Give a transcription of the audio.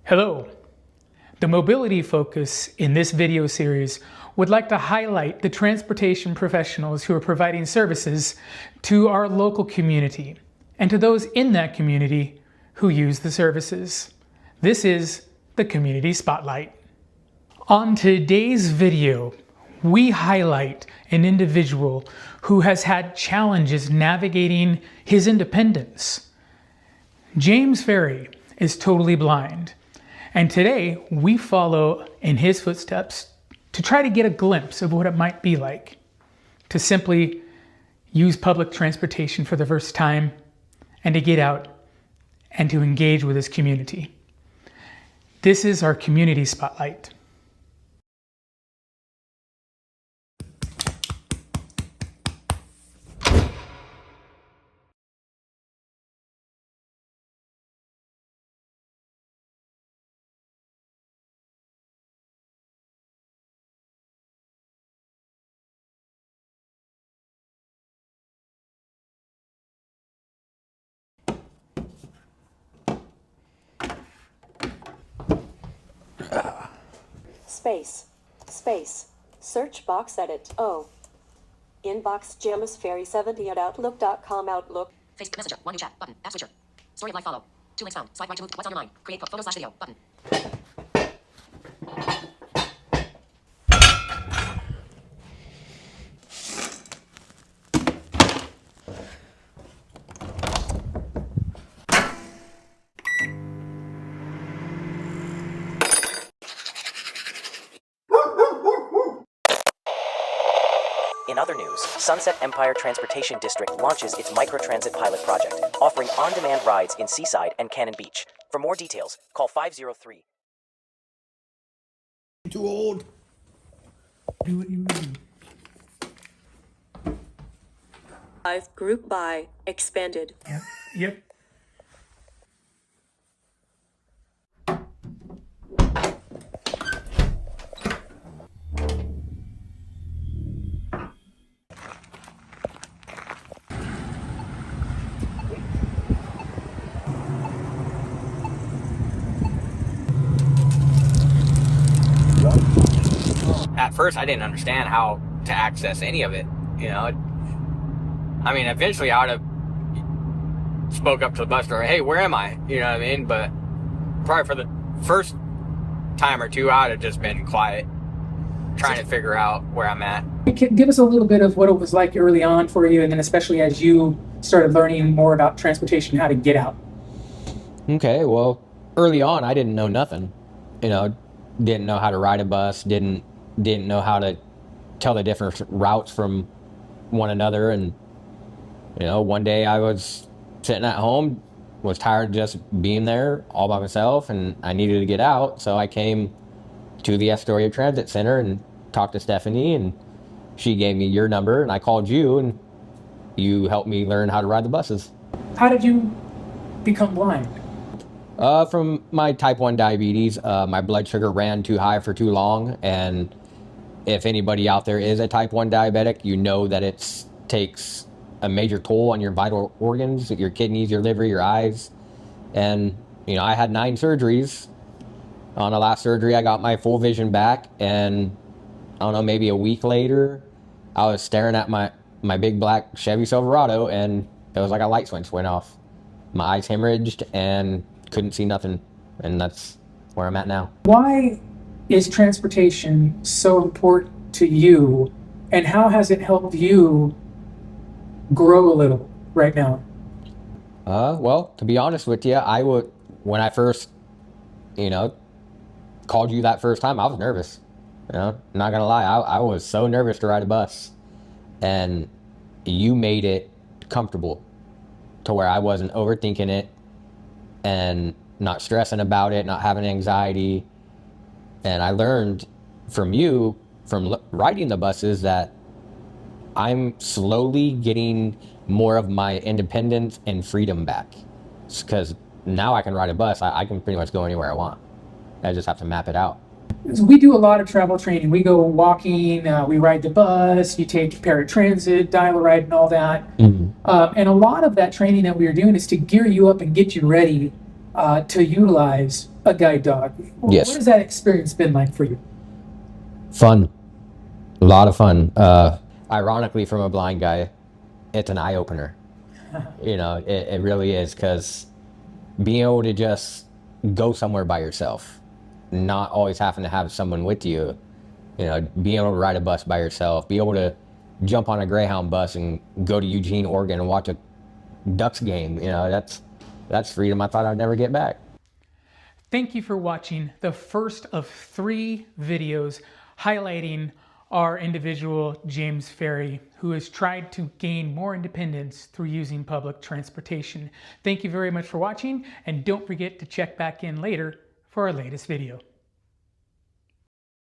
Hello. The mobility focus in this video series would like to highlight the transportation professionals who are providing services to our local community and to those in that community who use the services. This is the Community Spotlight. On today's video, we highlight an individual who has had challenges navigating his independence. James Ferry is totally blind. And today, we follow in his footsteps to try to get a glimpse of what it might be like to simply use public transportation for the first time and to get out and to engage with his community. This is our Community Spotlight. Space, search box edit, inbox James Ferry 70 at outlook.com Outlook. Facebook Messenger, one new chat, button, app switcher. Story of life follow. 2 links found, swipe right to move to what's on your mind. Create photo/video, button. In other news, Sunset Empire Transportation District launches its microtransit pilot project, offering on-demand rides in Seaside and Cannon Beach. For more details, call 503. Too old. Do what you mean. Group by expanded. Yep. At first, I didn't understand how to access any of it, you know. I mean, eventually I would have spoke up to the bus driver, hey, where am I? You know what I mean? But probably for the first time or two, I would have just been quiet, trying to figure out where I'm at. Give us a little bit of what it was like early on for you, and then especially as you started learning more about transportation, how to get out. Okay, well, early on, I didn't know nothing. You know, didn't know how to ride a bus, didn't know how to tell the different routes from one another. And, you know, one day I was sitting at home, was tired of just being there all by myself, and I needed to get out. So I came to the Astoria Transit Center and talked to Stephanie, and she gave me your number, and I called you, and you helped me learn how to ride the buses. How did you become blind? From my type 1 diabetes, my blood sugar ran too high for too long. And if anybody out there is a type 1 diabetic, you know that it takes a major toll on your vital organs, your kidneys, your liver, your eyes. And, you know, I had 9 surgeries. On the last surgery, I got my full vision back. And I don't know, maybe a week later, I was staring at my big black Chevy Silverado, and it was like a light switch went off. My eyes hemorrhaged and couldn't see nothing, and that's where I'm at now. Why is transportation so important to you, and how has it helped you grow a little right now? Well, to be honest with you, when I first, you know, called you that first time, I was nervous. You know, not gonna lie, I was so nervous to ride a bus, and you made it comfortable to where I wasn't overthinking it and not stressing about it, not having anxiety. And I learned from you, from riding the buses, that I'm slowly getting more of my independence and freedom back. Because now I can ride a bus, I can pretty much go anywhere I want. I just have to map it out. We do a lot of travel training. We go walking, we ride the bus, you take paratransit, dial-a-ride, and all that. Mm-hmm. And a lot of that training that we are doing is to gear you up and get you ready to utilize a guide dog. Yes. What has that experience been like for you? Fun. A lot of fun. Ironically, from a blind guy, it's an eye opener. It really is, because being able to just go somewhere by yourself, not always having to have someone with you, being able to ride a bus by yourself, be able to jump on a Greyhound bus and go to Eugene, Oregon and watch a Ducks game, that's freedom I thought I'd never get back. Thank you for watching the first of 3 videos highlighting our individual James Ferry, who has tried to gain more independence through using public transportation. Thank you very much for watching, and don't forget to check back in later for our latest video.